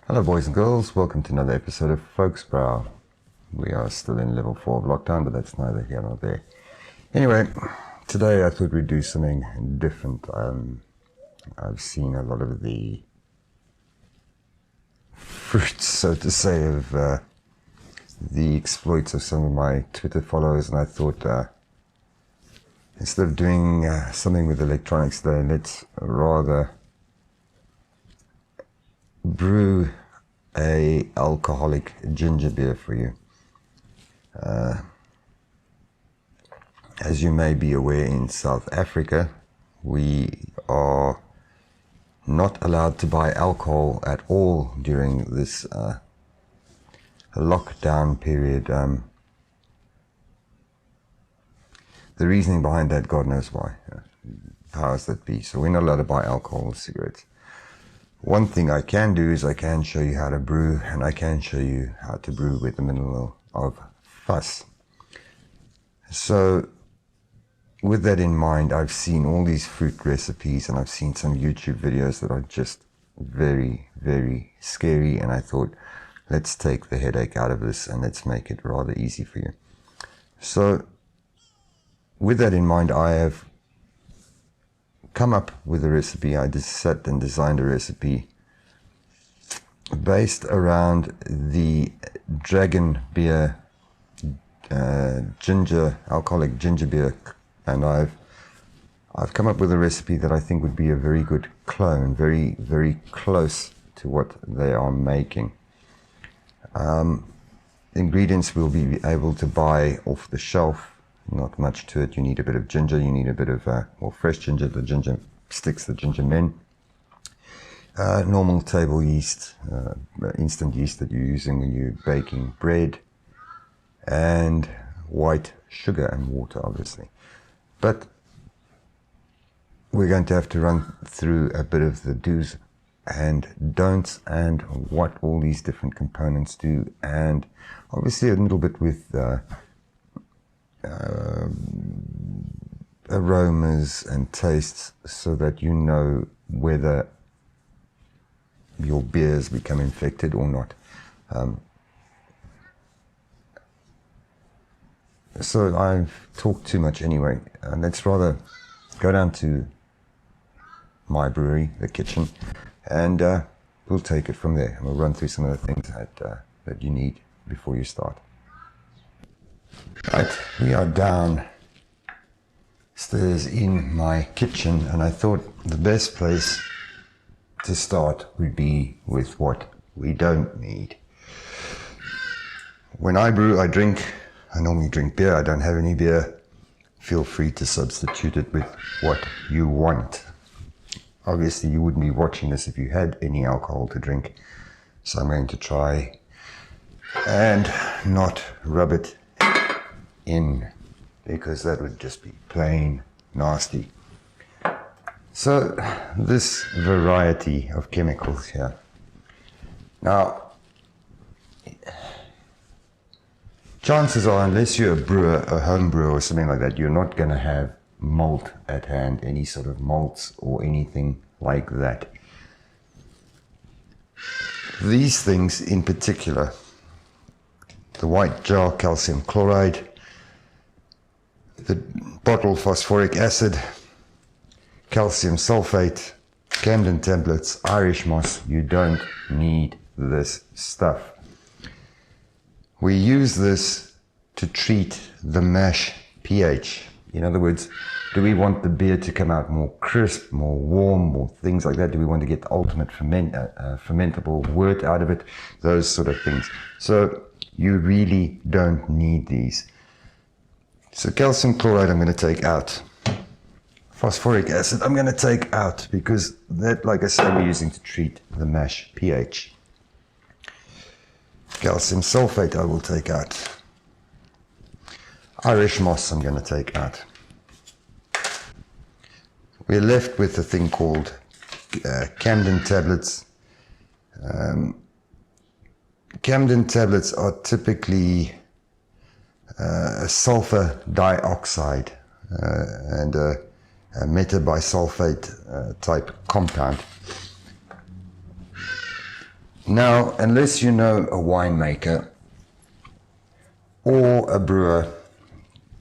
Hello boys and girls, welcome to another episode of FoulkesBrau. We are still in level 4 of lockdown, but that's neither here nor there. Anyway, today I thought we'd do something different. I've seen a lot of the fruits, so to say, of the exploits of some of my Twitter followers, and I thought instead of doing something with electronics today, let's rather brew a alcoholic ginger beer for you. As you may be aware, in South Africa we are not allowed to buy alcohol at all during this lockdown period. The reasoning behind that, God knows why. Powers that be. So we're not allowed to buy alcohol or cigarettes. One thing I can do is I can show you how to brew, and I can show you how to brew with the minimal of fuss. So with that in mind, I've seen all these fruit recipes, and I've seen some YouTube videos that are just very, very scary, and I thought, let's take the headache out of this and let's make it rather easy for you. So with that in mind, I have come up with a recipe. I just sat and designed a recipe based around the dragon beer alcoholic ginger beer, and I've come up with a recipe that I think would be a very good clone, very, very close to what they are making. Ingredients we'll be able to buy off the shelf. Not much to it. You need a bit of ginger, you need a bit of fresh ginger, the ginger sticks, the ginger men, normal table yeast, instant yeast that you're using when you're baking bread, and white sugar and water, obviously. But we're going to have to run through a bit of the do's and don'ts and what all these different components do, and obviously a little bit with aromas and tastes, so that you know whether your beers become infected or not. So I've talked too much anyway. Let's rather go down to my brewery, the kitchen, and we'll take it from there. And we'll run through some of the things that you need before you start. Right, we are downstairs in my kitchen, and I thought the best place to start would be with what we don't need. When I brew, I normally drink beer. I don't have any beer. Feel free to substitute it with what you want. Obviously, you wouldn't be watching this if you had any alcohol to drink, so I'm going to try and not rub it in, because that would just be plain nasty. So this variety of chemicals here. Now, chances are, unless you're a brewer, a home brewer or something like that, you're not going to have malt at hand, any sort of malts or anything like that. These things in particular, the white jar calcium chloride, the bottle phosphoric acid, calcium sulfate, Camden tablets, Irish moss, you don't need this stuff. We use this to treat the mash pH. In other words, do we want the beer to come out more crisp, more warm, more things like that? Do we want to get the ultimate fermentable wort out of it? Those sort of things. So you really don't need these. So calcium chloride I'm going to take out. Phosphoric acid I'm going to take out, because that, like I said, we're using to treat the mash pH. Calcium sulfate I will take out. Irish moss I'm going to take out. We're left with a thing called Camden tablets. Camden tablets are typically a sulfur dioxide and a metabisulfate type compound. Now, unless you know a winemaker or a brewer,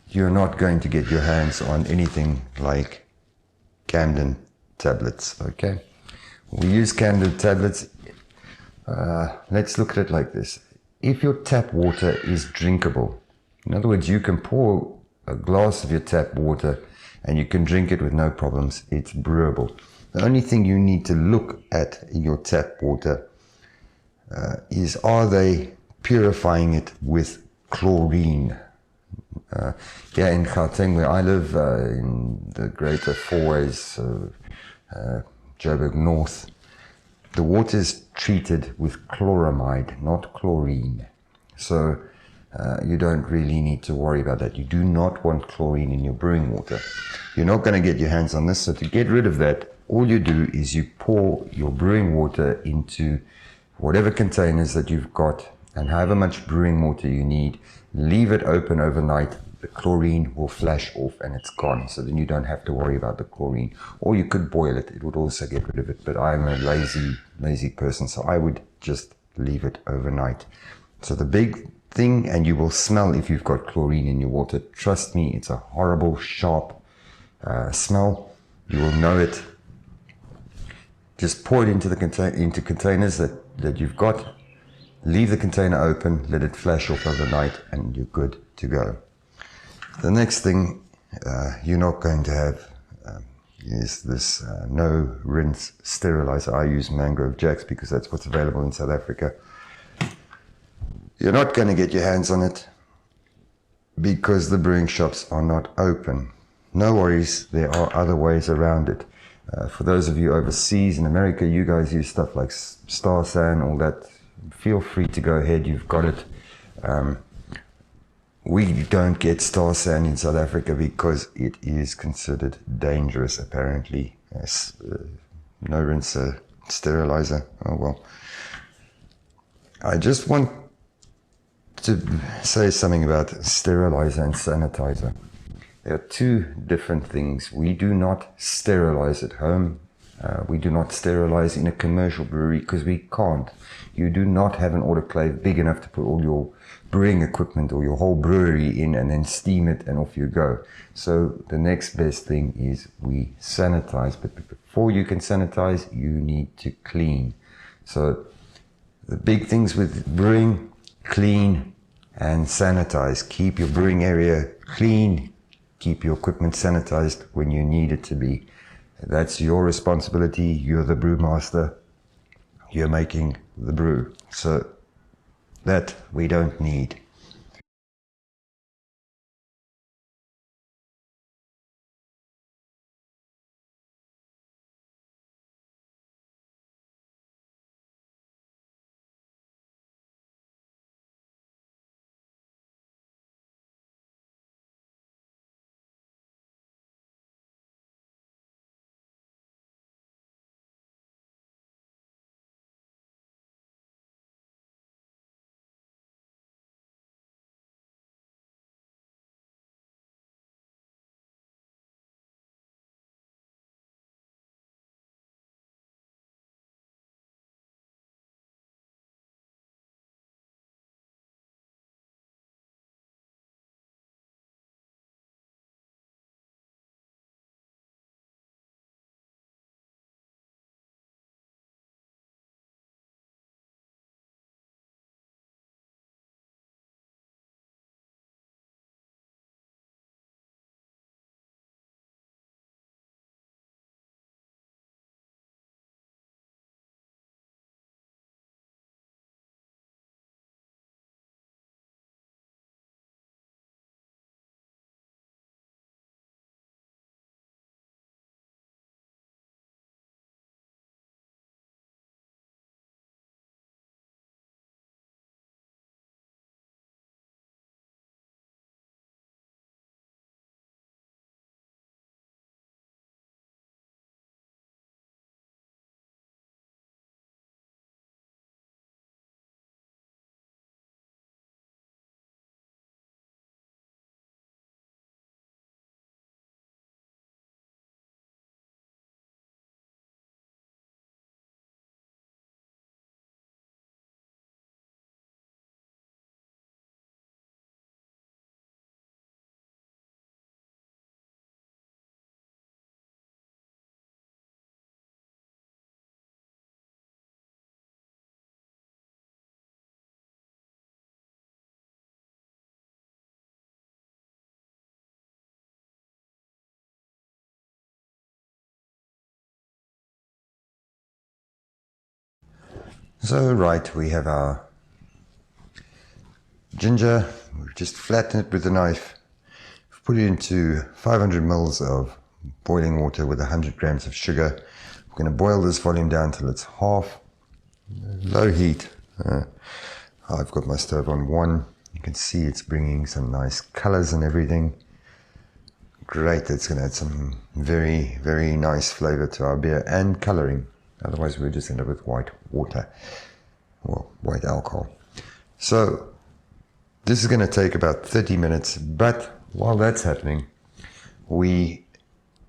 you're not going to get your hands on anything like Camden tablets, okay? We use Camden tablets. Let's look at it like this. If your tap water is drinkable, in other words, you can pour a glass of your tap water and you can drink it with no problems, it's brewable. The only thing you need to look at in your tap water is, are they purifying it with chlorine? Here in Gauteng, where I live, in the greater Fourways, Joburg North, the water is treated with chloramide, not chlorine. So you don't really need to worry about that. You do not want chlorine in your brewing water. You're not going to get your hands on this. So to get rid of that, all you do is you pour your brewing water into whatever containers that you've got, and however much brewing water you need, leave it open overnight. The chlorine will flash off and it's gone. So then you don't have to worry about the chlorine. Or you could boil it. It would also get rid of it. But I'm a lazy person, so I would just leave it overnight. So the big thing, and you will smell if you've got chlorine in your water. Trust me, it's a horrible, sharp smell. You will know it. Just pour it into into containers that you've got. Leave the container open, let it flash off overnight, and you're good to go. The next thing you're not going to have is this no rinse sterilizer. I use Mangrove Jacks because that's what's available in South Africa. You're not going to get your hands on it because the brewing shops are not open. No worries, there are other ways around it. For those of you overseas in America, you guys use stuff like Star San, all that. Feel free to go ahead, you've got it. We don't get Star San in South Africa because it is considered dangerous, apparently. No rinse sterilizer. Oh well. I just want to say something about sterilizer and sanitizer. There are two different things. We do not sterilize at home. We do not sterilize in a commercial brewery because we can't. You do not have an autoclave big enough to put all your brewing equipment or your whole brewery in and then steam it and off you go. So the next best thing is we sanitize. But before you can sanitize, you need to clean. So the big things with brewing: clean and sanitize. Keep your brewing area clean. Keep your equipment sanitized when you need it to be. That's your responsibility. You're the brewmaster. You're making the brew. So that we don't need. So right, we have our ginger. We've just flattened it with a knife. We've put it into 500 mils of boiling water with 100 grams of sugar. We're going to boil this volume down till it's half, low heat. I've got my stove on 1. You can see it's bringing some nice colors and everything. Great, it's going to add some very, very nice flavor to our beer and coloring. Otherwise we'll just end up with white water, well, white alcohol. So this is going to take about 30 minutes, but while that's happening, we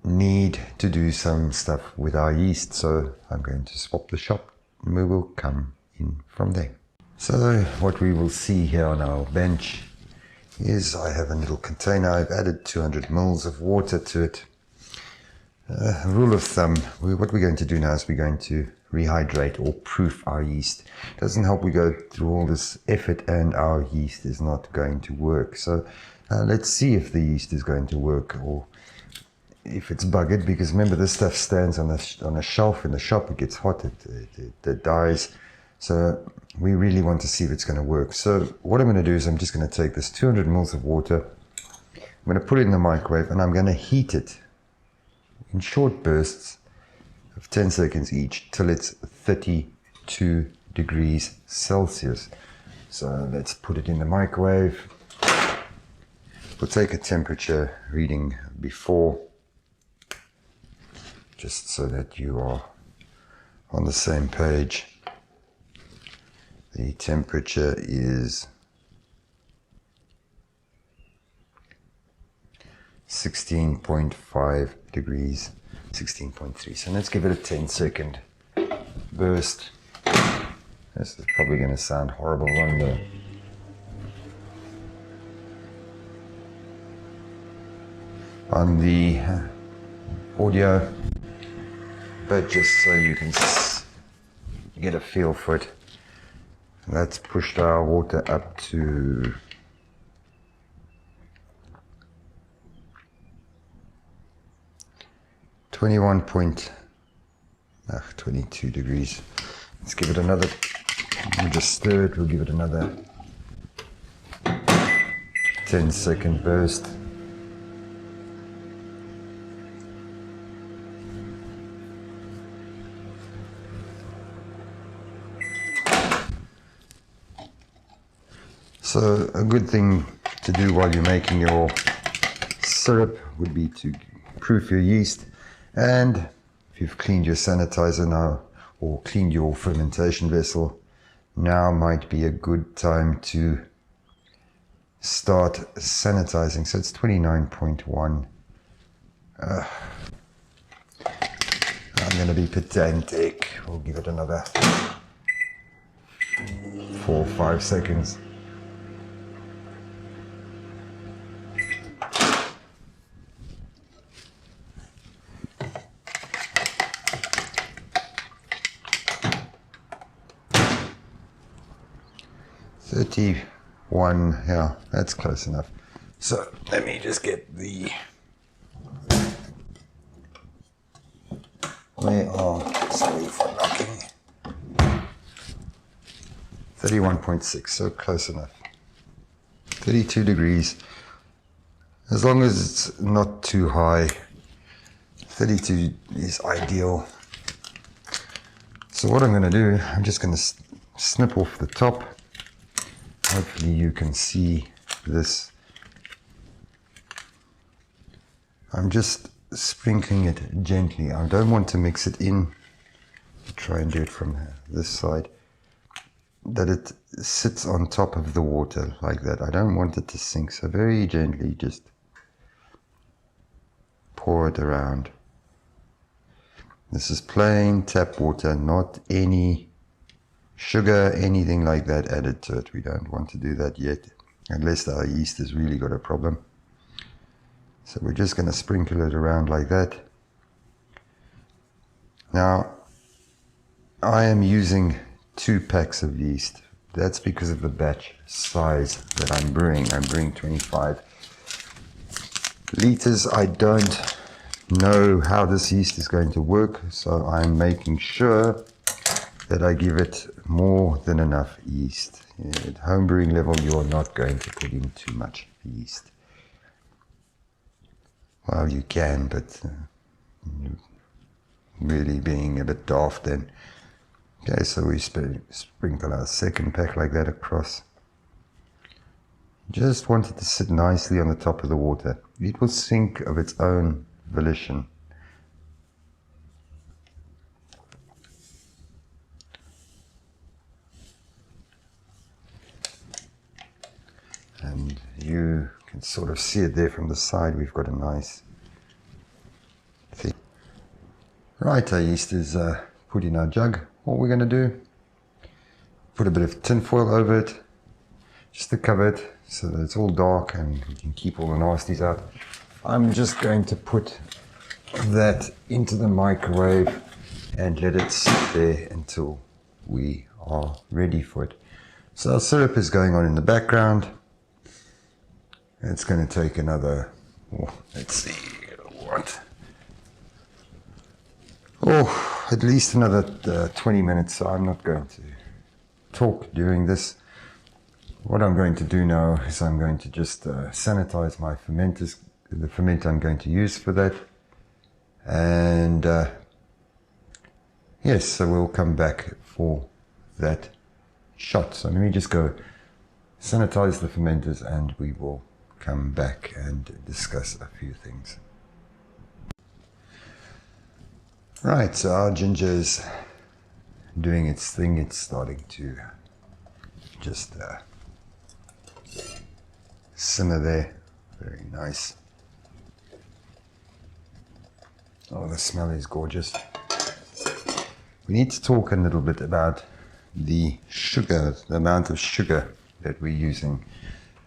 need to do some stuff with our yeast. So I'm going to swap the shop and we will come in from there. So what we will see here on our bench is I have a little container. I've added 200 mils of water to it. Rule of thumb, what we're going to do now is we're going to rehydrate or proof our yeast. It doesn't help we go through all this effort and our yeast is not going to work. So let's see if the yeast is going to work or if it's buggered, because remember this stuff stands on a shelf in the shop. It gets hot, it dies. So we really want to see if it's going to work. So what I'm going to do is I'm just going to take this 200 mils of water, I'm going to put it in the microwave and I'm going to heat it in short bursts of 10 seconds each till it's 32 degrees Celsius. So let's put it in the microwave. We'll take a temperature reading before, just so that you are on the same page. The temperature is 16.5 degrees, 16.3. So let's give it a 10-second burst. This is probably going to sound horrible on the audio, but just so you can get a feel for it. That's pushed our water up to 22 degrees. Let's give it another, we'll just stir it, we'll give it another 10-second burst. So a good thing to do while you're making your syrup would be to proof your yeast, and if you've cleaned your sanitizer now or cleaned your fermentation vessel, now might be a good time to start sanitizing. So it's 29.1. I'm going to be pedantic. We'll give it another 4 or 5 seconds. One, yeah, that's close enough. So let me just get the, sorry for knocking, 31.6, so close enough. 32 degrees, as long as it's not too high. 32 is ideal. So what I'm going to do, I'm just going to snip off the top. Hopefully you can see this. I'm just sprinkling it gently. I don't want to mix it in. Try and do it from this side. That it sits on top of the water like that. I don't want it to sink, so very gently just pour it around. This is plain tap water, not any sugar, anything like that added to it. We don't want to do that yet, unless our yeast has really got a problem. So we're just going to sprinkle it around like that. Now, I am using 2 packs of yeast. That's because of the batch size that I'm brewing. I'm brewing 25 liters. I don't know how this yeast is going to work, so I'm making sure that I give it more than enough yeast. At home brewing level, you are not going to put in too much yeast. Well, you can, but really being a bit daft then. Okay, so we sprinkle our second pack like that across. Just want it to sit nicely on the top of the water. It will sink of its own volition. And you can sort of see it there from the side. We've got a nice thing. Right, our yeast is put in our jug. What we're going to do, put a bit of tin foil over it, just to cover it so that it's all dark and we can keep all the nasties out. I'm just going to put that into the microwave and let it sit there until we are ready for it. So our syrup is going on in the background. It's going to take another, let's see, at least another 20 minutes. So I'm not going to talk during this. What I'm going to do now is I'm going to just sanitize my fermenters, the fermenter I'm going to use for that. And yes, so we'll come back for that shot. So let me just go sanitize the fermenters and we will come back and discuss a few things. Right, so our ginger is doing its thing. It's starting to just simmer there. Very nice. Oh, the smell is gorgeous. We need to talk a little bit about the sugar, the amount of sugar that we're using.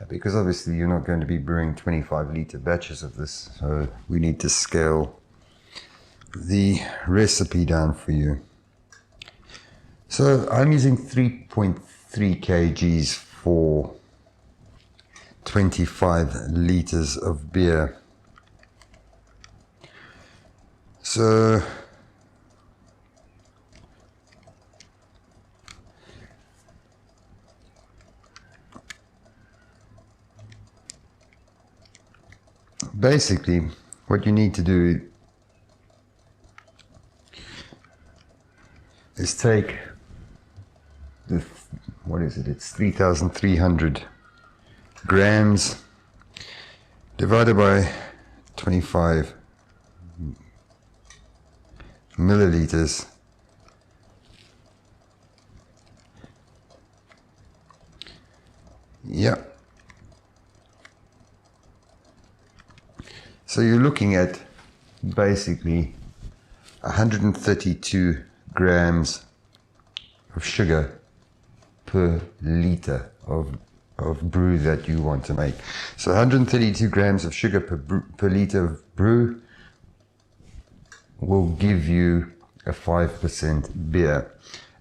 Because obviously you're not going to be brewing 25-litre batches of this, so we need to scale the recipe down for you. So I'm using 3.3 kgs for 25 litres of beer. So basically what you need to do is take the, what is it, it's 3,300 grams divided by 25 milliliters. Yeah. So you're looking at basically 132 grams of sugar per liter of brew that you want to make. So 132 grams of sugar per liter of brew will give you a 5% beer.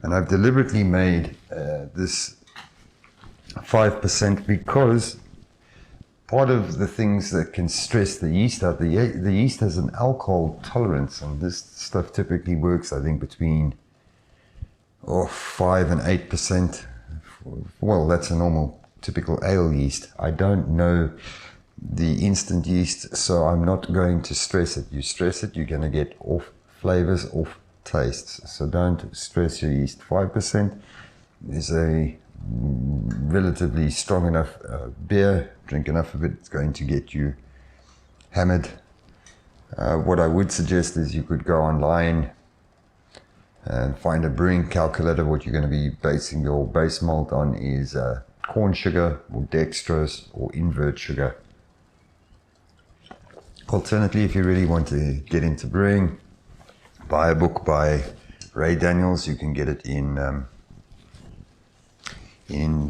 And I've deliberately made this 5% because part of the things that can stress the yeast out, the yeast has an alcohol tolerance, and this stuff typically works, I think, between 5 and 8%. Well, that's a normal, typical ale yeast. I don't know the instant yeast, so I'm not going to stress it. You stress it, you're going to get off flavors, off tastes. So don't stress your yeast. 5% is a relatively strong enough beer. Drink enough of it, it's going to get you hammered. What I would suggest is you could go online and find a brewing calculator. What you're going to be basing your base malt on is corn sugar or dextrose or invert sugar. Alternatively, if you really want to get into brewing, buy a book by Ray Daniels. You can get it in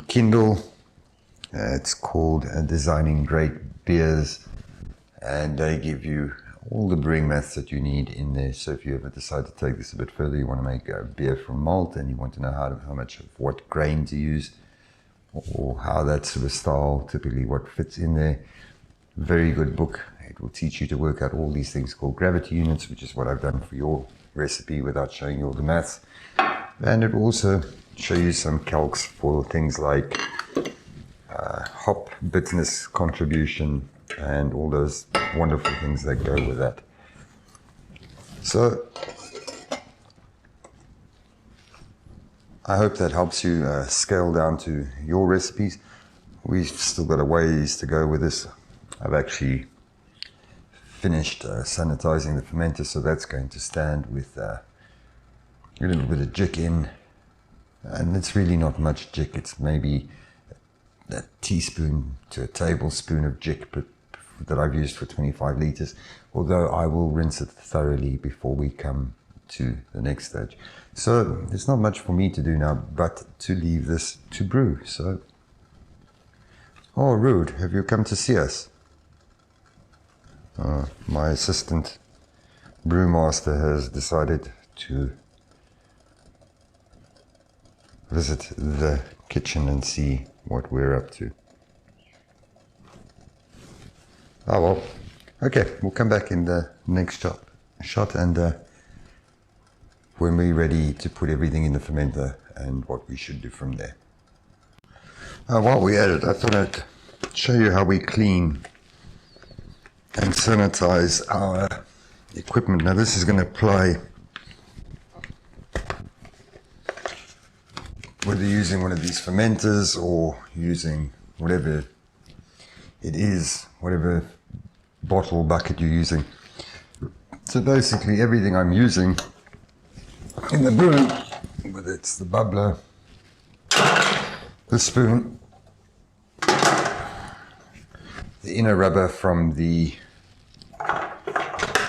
Kindle. It's called Designing Great Beers, and they give you all the brewing maths that you need in there. So if you ever decide to take this a bit further, you want to make a beer from malt and you want to know how much of what grain to use or how that sort of style, typically what fits in there, very good book. It will teach you to work out all these things called gravity units, which is what I've done for your recipe without showing you all the maths. And it will also show you some calcs for things like hop bitterness contribution and all those wonderful things that go with that. So I hope that helps you scale down to your recipes. We've still got a ways to go with this. I've actually finished sanitizing the fermenter, so that's going to stand with a little bit of jik in. And it's really not much jik, it's maybe a teaspoon to a tablespoon of jik that I've used for 25 litres, although I will rinse it thoroughly before we come to the next stage. So there's not much for me to do now but to leave this to brew. So, oh Rude, have you come to see us? My assistant brewmaster has decided to visit the kitchen and see what we're up to. Oh well, okay, we'll come back in the next shot and when we're ready to put everything in the fermenter and what we should do from there. While we're at it, I thought I'd show you how we clean and sanitize our equipment. Now this is going to apply whether you're using one of these fermenters or using whatever it is, whatever bottle bucket you're using. So basically everything I'm using in the brew, whether it's the bubbler, the spoon, the inner rubber from the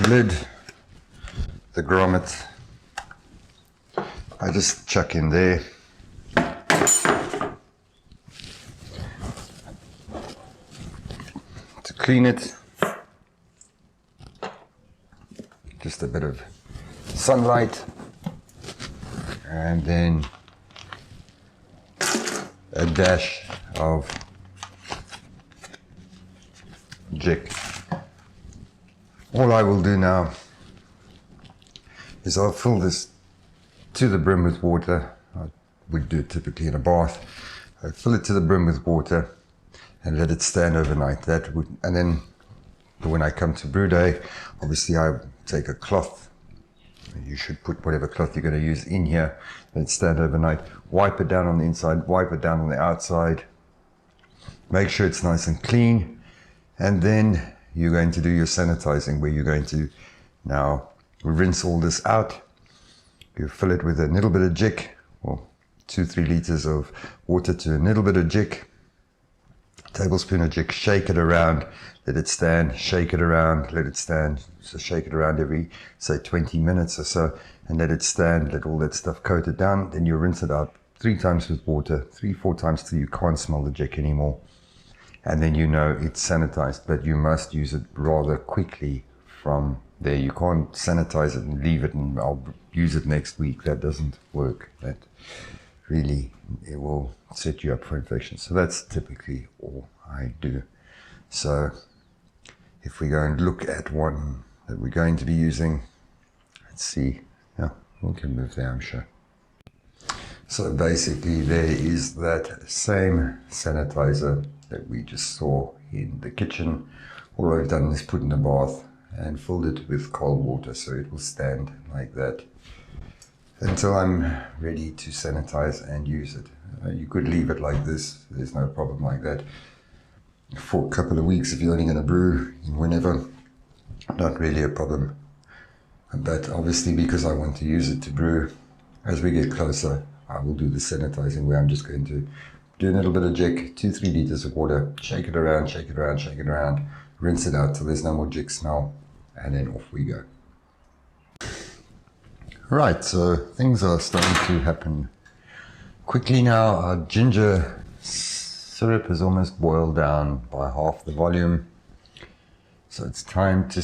lid, the grommet, I just chuck in there. To clean it, just a bit of sunlight, and then a dash of jik. All I will do now is I'll fill this to the brim with water. I would do it typically in a bath. I fill it to the brim with water and let it stand overnight. And then when I come to brew day, obviously I take a cloth. You should put whatever cloth you're going to use in here. Let it stand overnight. Wipe it down on the inside, wipe it down on the outside. Make sure it's nice and clean. And then you're going to do your sanitizing, where you're going to now rinse all this out. You fill it with a little bit of jik, or 2-3 liters of water to a little bit of jik. Tablespoon of jik, shake it around, let it stand, shake it around, let it stand. So shake it around every, say, 20 minutes or so, and let it stand, let all that stuff coat it down. Then you rinse it out 3 times with water, 3-4 times till you can't smell the jik anymore. And then you know it's sanitized, but you must use it rather quickly from there. You can't sanitize it and leave it and I'll use it next week. That doesn't work. That really, it will set you up for infection. So that's typically all I do. So if we go and look at one that we're going to be using, let's see. Yeah, we can move there, I'm sure. So basically there is that same sanitizer that we just saw in the kitchen. All I've done is put in a bath and filled it with cold water, so it will stand like that until I'm ready to sanitize and use it. You could leave it like this, there's no problem like that. For a couple of weeks, if you're only going to brew whenever, not really a problem. But obviously, because I want to use it to brew, as we get closer, I will do the sanitizing, where I'm just going to do a little bit of jik, 2-3 liters of water, shake it around, shake it around, shake it around, rinse it out till there's no more jik smell, and then off we go. Right, so things are starting to happen quickly now. Our ginger syrup is almost boiled down by half the volume. So it's time to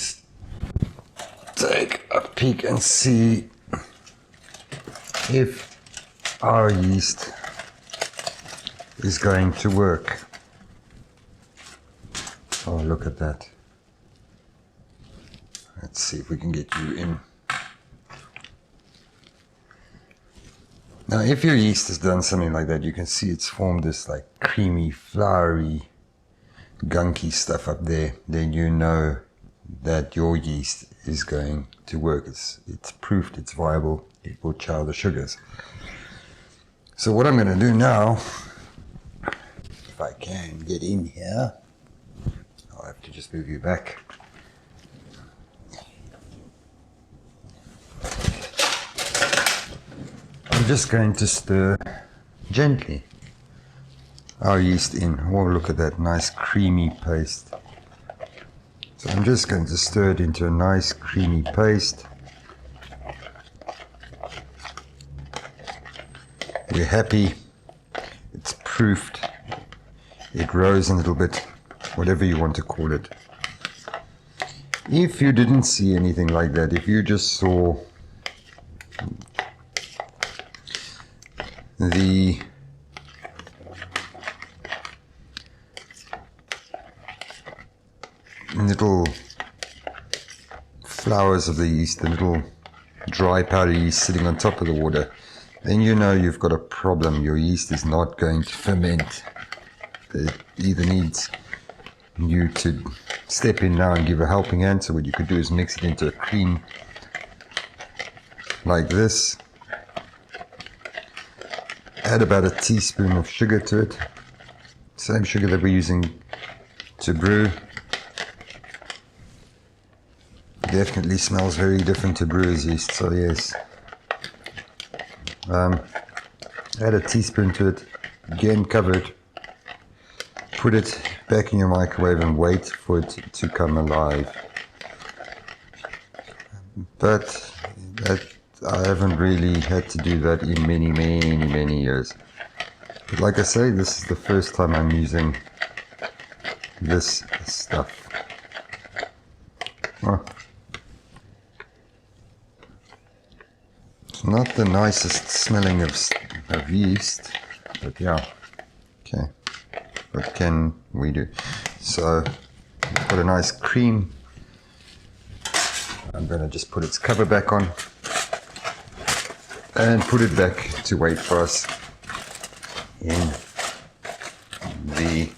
take a peek and see if our yeast is going to work. Oh, look at that. Let's see if we can get you in. Now, if your yeast has done something like that, you can see it's formed this like creamy, floury, gunky stuff up there. Then you know that your yeast is going to work. It's proofed, it's viable, it will chow the sugars. So what I'm going to do now, if I can get in here, I'll have to just move you back. I'm just going to stir gently our yeast in. Oh, look at that nice creamy paste. So I'm just going to stir it into a nice creamy paste. We're happy. It's proofed. It rose a little bit, whatever you want to call it. If you didn't see anything like that, if you just saw the little flowers of the yeast, the little dry powder yeast sitting on top of the water, then you know you've got a problem. Your yeast is not going to ferment. It either needs you to step in now and give a helping hand. So what you could do is mix it into a cream like this. Add about a teaspoon of sugar to it. Same sugar that we're using to brew. Definitely smells very different to brewer's yeast, so yes. Add a teaspoon to it. Again, cover it. Put it back in your microwave and wait for it to come alive. But I haven't really had to do that in many years. But like I say, this is the first time I'm using this stuff. Oh. It's not the nicest smelling of yeast, but yeah. Okay, what can we do? So we've got a nice cream. I'm going to just put its cover back on and put it back to wait for us in the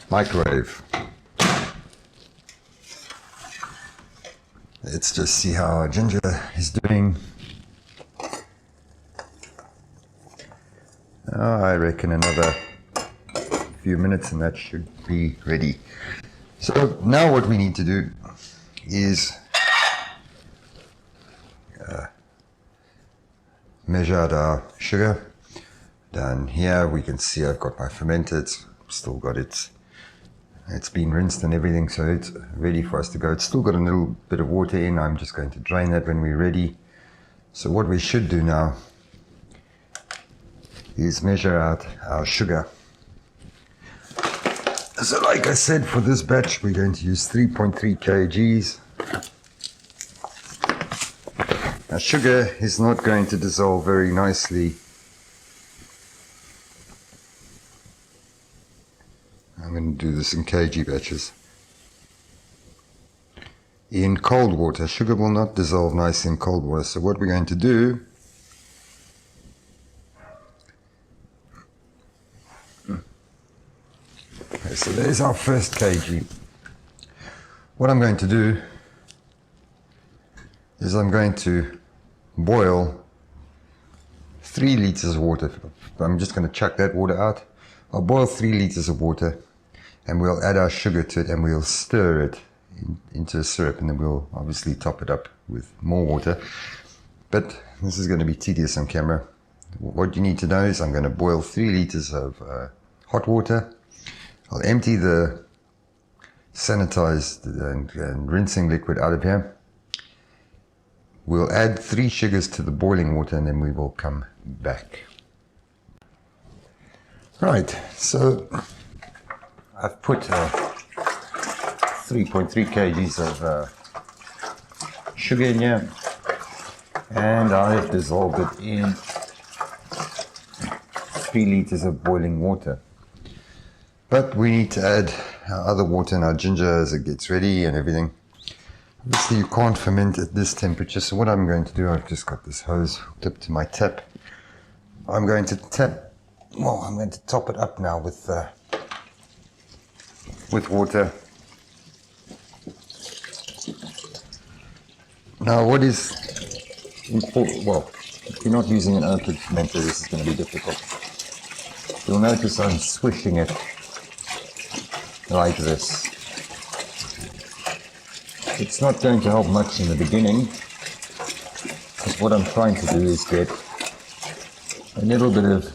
microwave. Let's just see how our ginger is doing. I reckon another few minutes and that should be ready. So now what we need to do is measure out our sugar. Down here we can see I've got my fermenter. It's still got it's been rinsed and everything, so it's ready for us to go. It's still got a little bit of water in. I'm just going to drain that when we're ready. So what we should do now is measure out our sugar. So like I said, for this batch we're going to use 3.3 kgs. Now sugar is not going to dissolve very nicely. I'm going to do this in kg batches. In cold water, sugar will not dissolve nicely in cold water. So what we're going to do, okay, so there's our first kg. What I'm going to do is I'm going to boil 3 liters of water. I'm just going to chuck that water out. I'll boil 3 liters of water and we'll add our sugar to it and we'll stir it into a syrup, and then we'll obviously top it up with more water. But this is going to be tedious on camera. What you need to know is I'm going to boil 3 liters of hot water. I'll empty the sanitized and rinsing liquid out of here. We'll add 3 sugars to the boiling water and then we will come back. Right, so I've put 3.3 kgs of sugar in here, and I've dissolved it in 3 liters of boiling water. But we need to add our other water and our ginger as it gets ready and everything. Obviously you can't ferment at this temperature, so what I'm going to do, I've just got this hose hooked up to my tap. I'm going to top it up now with water. Now what is important, well, if you're not using an open fermenter, this is going to be difficult. You'll notice I'm swishing it like this. It's not going to help much in the beginning, because what I'm trying to do is get a little bit of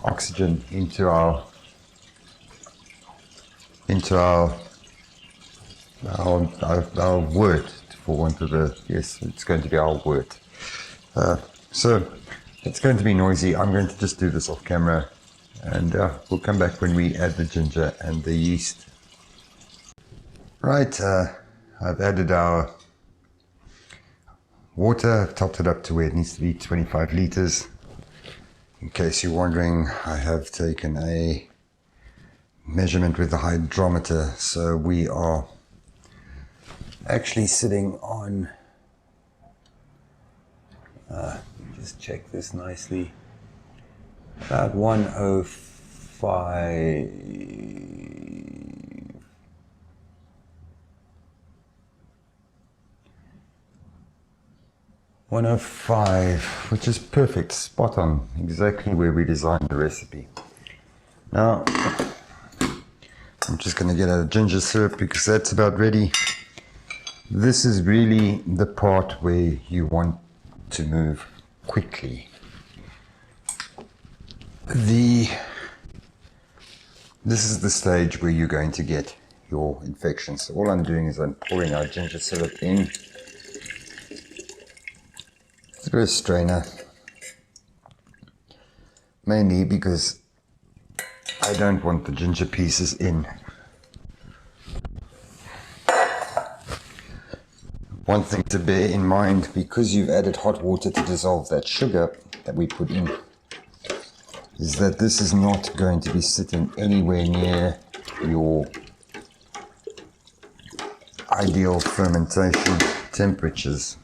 oxygen into our wort, for want of a, yes, it's going to be our wort. So it's going to be noisy. I'm going to just do this off camera, and we'll come back when we add the ginger and the yeast. Right, I've added our water. I've topped it up to where it needs to be, 25 liters. In case you're wondering, I have taken a measurement with the hydrometer, so we are actually sitting on, just check this nicely, about 105, 105, which is perfect, spot on, exactly where we designed the recipe. Now, I'm just going to get a ginger syrup because that's about ready. This is really the part where you want to move quickly. This is the stage where you're going to get your infection. So all I'm doing is I'm pouring our ginger syrup in through a strainer, mainly because I don't want the ginger pieces in. One thing to bear in mind, because you've added hot water to dissolve that sugar that we put in, is that this is not going to be sitting anywhere near your ideal fermentation temperatures.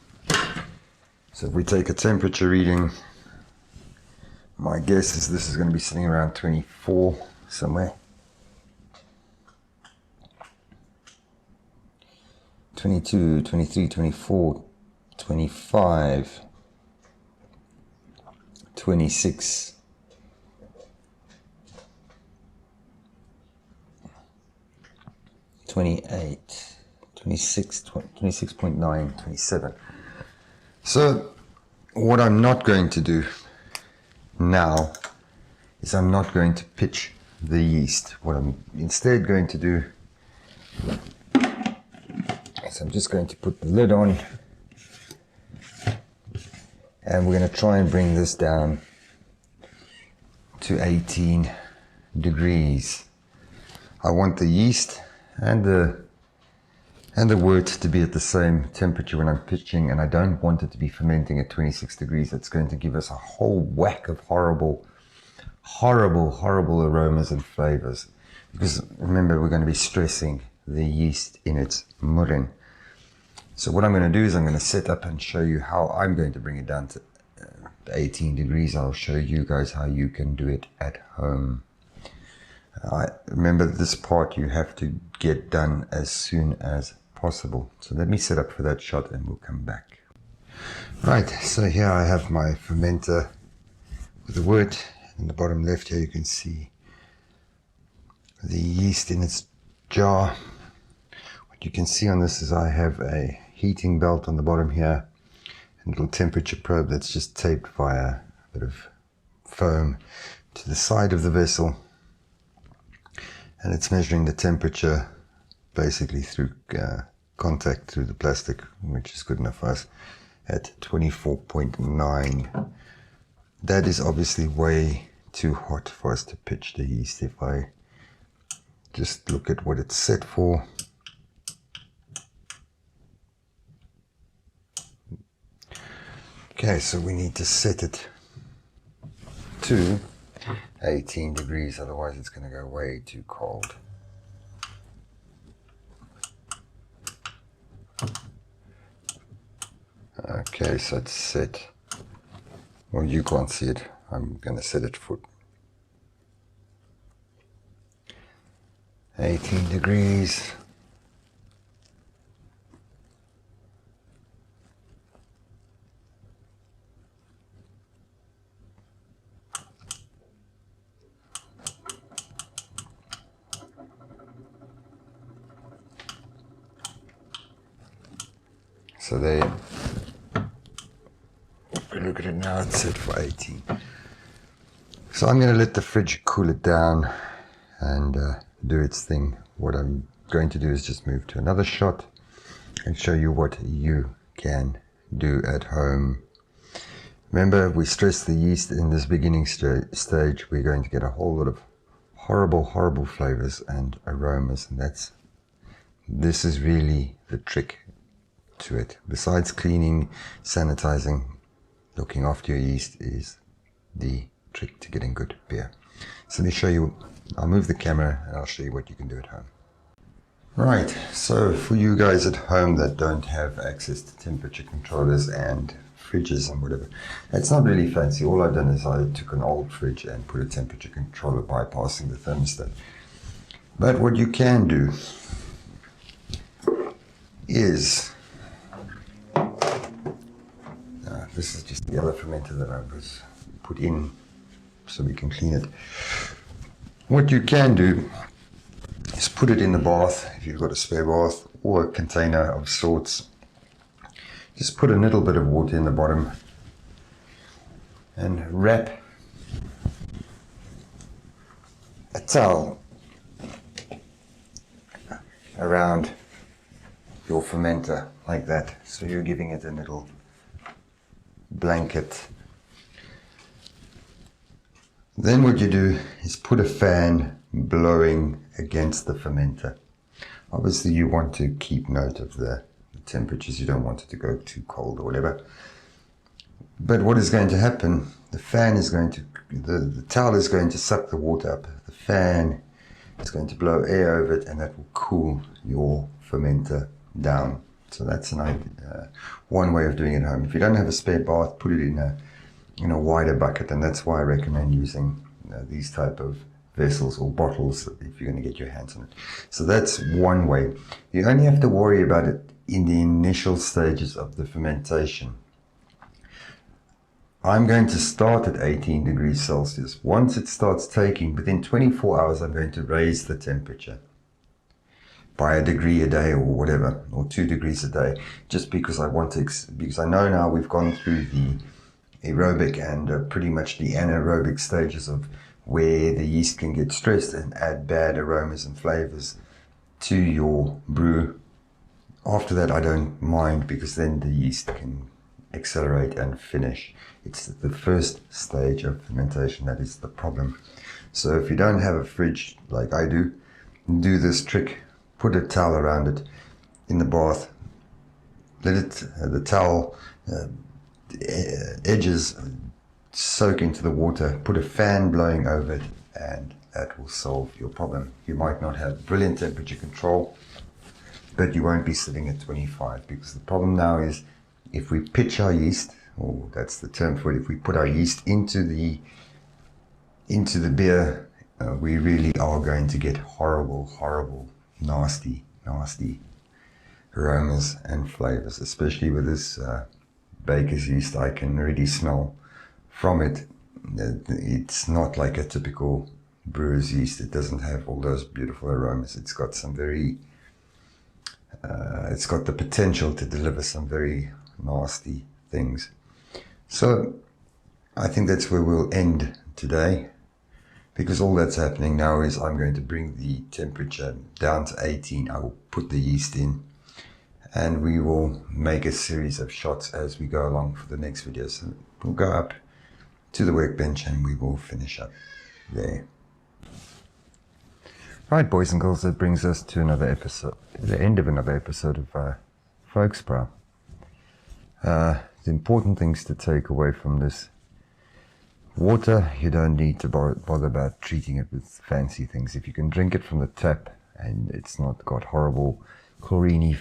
So if we take a temperature reading, my guess is this is going to be sitting around 24 somewhere. 22, 23, 24, 25, 26, 28, 26, 26.9, 27. So what I'm not going to do now is I'm not going to pitch the yeast. What I'm instead going to do is I'm just going to put the lid on, and we're going to try and bring this down to 18 degrees. I want the yeast and the wort to be at the same temperature when I'm pitching, and I don't want it to be fermenting at 26 degrees. That's going to give us a whole whack of horrible aromas and flavors. Because remember, we're going to be stressing the yeast in its murring. So what I'm going to do is I'm going to set up and show you how I'm going to bring it down to 18 degrees. I'll show you guys how you can do it at home. Remember, this part you have to get done as soon as possible. So let me set up for that shot and we'll come back. Right, so here I have my fermenter with the wort. In the bottom left here you can see the yeast in its jar. What you can see on this is I have a heating belt on the bottom here, and a little temperature probe that's just taped via a bit of foam to the side of the vessel, and it's measuring the temperature basically through contact through the plastic, which is good enough for us, at 24.9. That is obviously way too hot for us to pitch the yeast. If I just look at what it's set for, okay, so we need to set it to 18 degrees, otherwise it's going to go way too cold. Okay, so it's set. Well, you can't see it. I'm going to set it for 18 degrees. So there, if we look at it now, it's set for 18. So I'm going to let the fridge cool it down and do its thing. What I'm going to do is just move to another shot and show you what you can do at home. Remember, we stressed the yeast in this beginning stage. We're going to get a whole lot of horrible flavors and aromas, and this is really the trick to it. Besides cleaning, sanitizing, looking after your yeast is the trick to getting good beer. So let me show you. I'll move the camera and I'll show you what you can do at home. Right, so for you guys at home that don't have access to temperature controllers and fridges and whatever, it's not really fancy. All I've done is I took an old fridge and put a temperature controller bypassing the thermostat. But what you can do is, this is just the other fermenter that I was put in so we can clean it. What you can do is put it in the bath, if you've got a spare bath or a container of sorts. Just put a little bit of water in the bottom and wrap a towel around your fermenter like that. So you're giving it a little blanket. Then what you do is put a fan blowing against the fermenter. Obviously you want to keep note of the temperatures. You don't want it to go too cold or whatever. But what is going to happen, the fan is going to, the towel is going to suck the water up. The fan is going to blow air over it, and that will cool your fermenter down. So that's one way of doing it at home. If you don't have a spare bath, put it in a wider bucket, and that's why I recommend using these type of vessels or bottles if you're going to get your hands on it. So that's one way. You only have to worry about it in the initial stages of the fermentation. I'm going to start at 18 degrees Celsius. Once it starts taking, within 24 hours, I'm going to raise the temperature by a degree a day or whatever, or 2 degrees a day, just because I want to, because I know now we've gone through the aerobic and pretty much the anaerobic stages of where the yeast can get stressed and add bad aromas and flavors to your brew. After that, I don't mind, because then the yeast can accelerate and finish. It's the first stage of fermentation that is the problem. So if you don't have a fridge like I do this trick. Put a towel around it in the bath. Let it, the towel edges soak into the water. Put a fan blowing over it, and that will solve your problem. You might not have brilliant temperature control, but you won't be sitting at 25, because the problem now is if we pitch our yeast, or that's the term for it, if we put our yeast into the beer, we really are going to get horrible, nasty aromas and flavors, especially with this baker's yeast. I can already smell from it. It's not like a typical brewer's yeast. It doesn't have all those beautiful aromas. It's got some very, it's got the potential to deliver some very nasty things. So I think that's where we'll end today, because all that's happening now is I'm going to bring the temperature down to 18. I will put the yeast in, and we will make a series of shots as we go along for the next video. So we'll go up to the workbench and we will finish up there. Right, boys and girls, that brings us to another episode, the end of another episode of FoulkesBrau. The important things to take away from this Water, you don't need to bother about treating it with fancy things. If you can drink it from the tap and it's not got horrible chlorine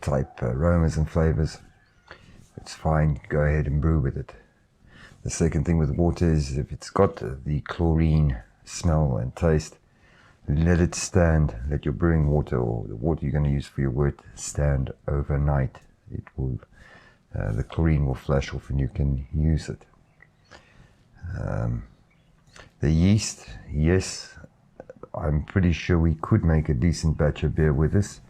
type aromas and flavors, it's fine. Go ahead and brew with it. The second thing with water is if it's got the chlorine smell and taste, let it stand. Let your brewing water or the water you're going to use for your wort stand overnight. It will, the chlorine will flash off and you can use it. The yeast, yes, I'm pretty sure we could make a decent batch of beer with this,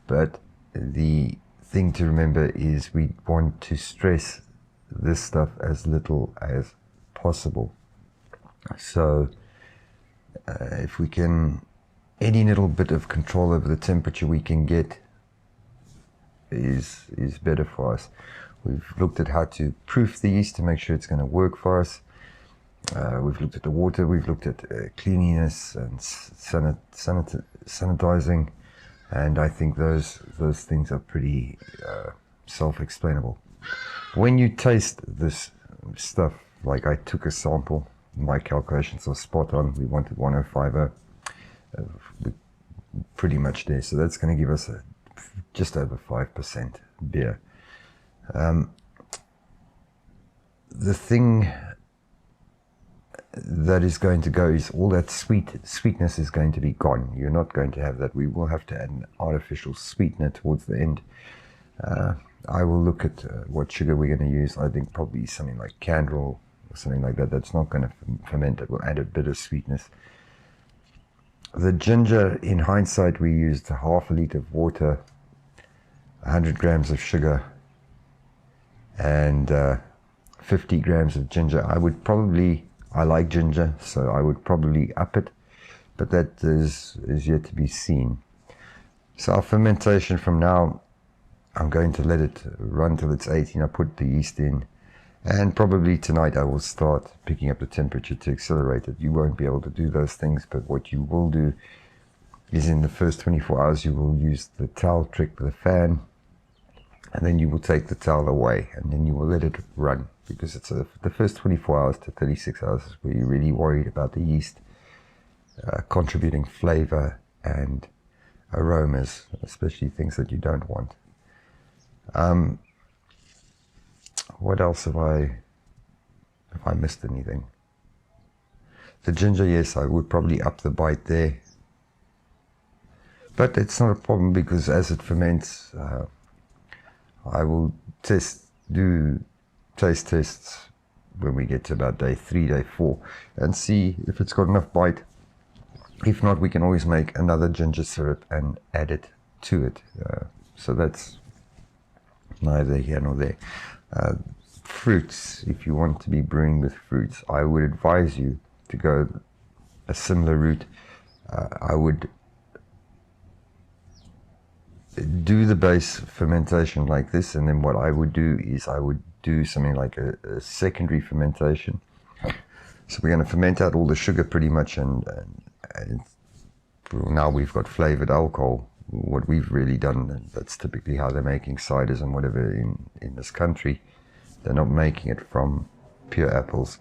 but the thing to remember is we want to stress this stuff as little as possible. So if we can, any little bit of control over the temperature we can get is better for us. We've looked at how to proof the yeast to make sure it's going to work for us. We've looked at the water, we've looked at cleanliness and sanitizing, and I think those things are pretty self-explainable. When you taste this stuff, like I took a sample, my calculations are spot on. We wanted 105, pretty much there, so that's going to give us just over 5% beer. The thing that is going to go is all that sweetness is going to be gone. You're not going to have that. We will have to add an artificial sweetener towards the end. I will look at what sugar we're going to use. I think probably something like Candle or something like that. That's not going to ferment. It will add a bit of sweetness. The ginger, in hindsight, we used half a litre of water, 100 grams of sugar, and 50 grams of ginger. I like ginger, so I would probably up it, but that is yet to be seen. So our fermentation from now, I'm going to let it run till it's 18. I put the yeast in, and probably tonight I will start picking up the temperature to accelerate it. You won't be able to do those things, but what you will do is in the first 24 hours you will use the towel trick, the fan, and then you will take the towel away, and then you will let it run, because it's the first 24 hours to 36 hours is where you're really worried about the yeast contributing flavor and aromas, especially things that you don't want. What else have I missed anything? The ginger, yes, I would probably up the bite there, but it's not a problem, because as it ferments, I will do taste tests when we get to about day 3, day 4, and see if it's got enough bite. If not, we can always make another ginger syrup and add it to it. So that's neither here nor there. Fruits, if you want to be brewing with fruits, I would advise you to go a similar route. I would do the base fermentation like this, and then what I would do is I would do something like a secondary fermentation. So we're going to ferment out all the sugar pretty much, and now we've got flavored alcohol. What we've really done, and that's typically how they're making ciders and whatever in this country, they're not making it from pure apples.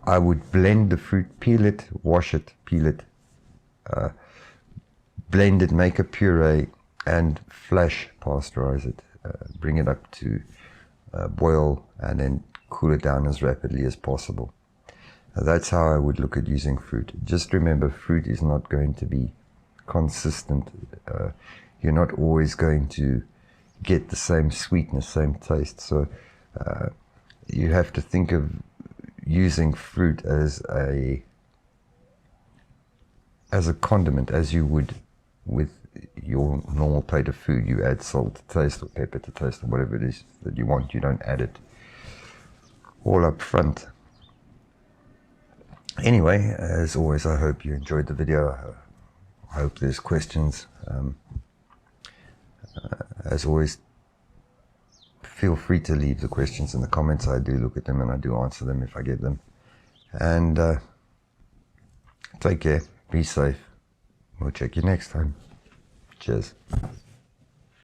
I would blend the fruit, peel it, wash it, peel it, blend it, make a puree, and flash pasteurize it. Bring it up to boil, and then cool it down as rapidly as possible. That's how I would look at using fruit. Just remember, fruit is not going to be consistent. You're not always going to get the same sweetness, same taste. So you have to think of using fruit as a condiment, as you would with your normal plate of food. You add salt to taste, or pepper to taste, or whatever it is that you want. You don't add it all up front. Anyway, as always, I hope you enjoyed the video. I hope there's questions. As always, feel free to leave the questions in the comments. I do look at them and I do answer them if I get them. And take care, be safe. We'll check you next time. Cheers.